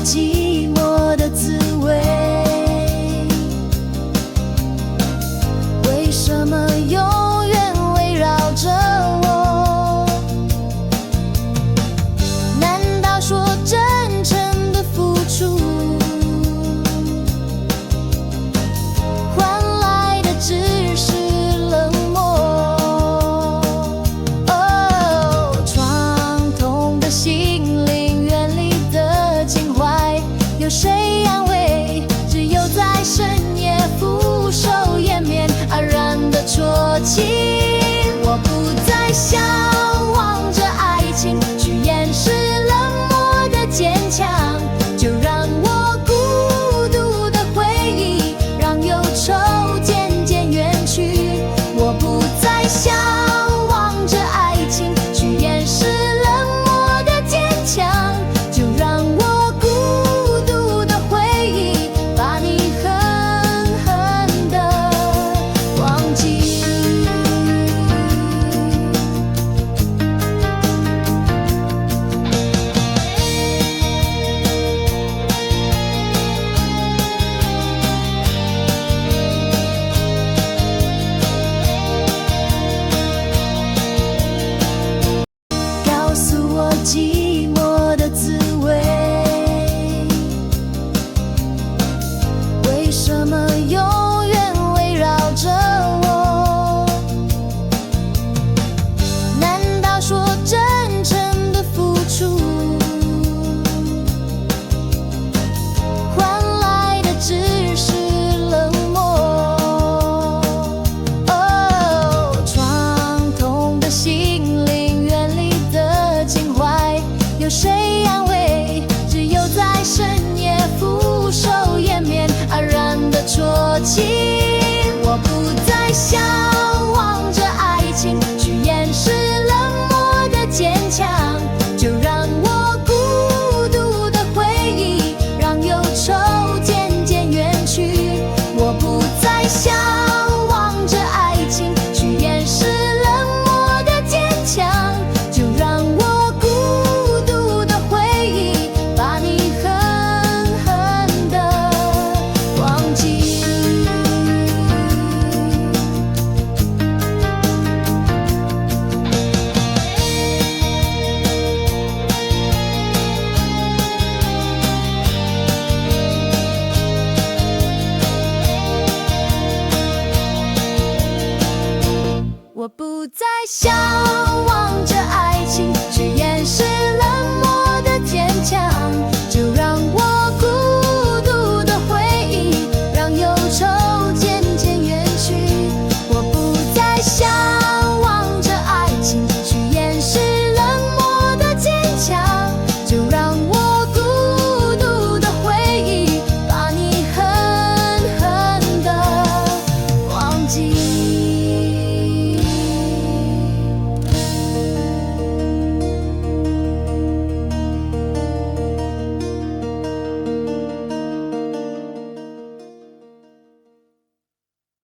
寂寞的滋味。为什么永远围绕着我？难道说真诚的付出换来的只是冷漠？哦，创痛的心灵，远离的情怀，有谁安慰？只有在深夜俯首掩面，黯然的啜泣。我不再向往着爱情，去掩饰冷漠的坚强，就让我孤独的回忆，让忧愁渐渐远去。我不再向往着爱情，去掩饰冷漠的坚强，就让我孤独的回忆，把你狠狠地忘记。告诉我寂寞的滋味，为什么永远围绕着我？难道说真诚的付出换来的只是冷漠？哦，创痛的心灵，远离的情怀，有谁安慰？只有在深夜俯首掩面，黯然的啜泣。我不再向往着爱情，去掩饰冷漠的坚强，就让我孤独的回忆，让忧愁渐渐远去。我不再向往着爱情，去掩饰冷漠的坚强，就让我孤独的回忆，把你狠狠地忘记。我不再向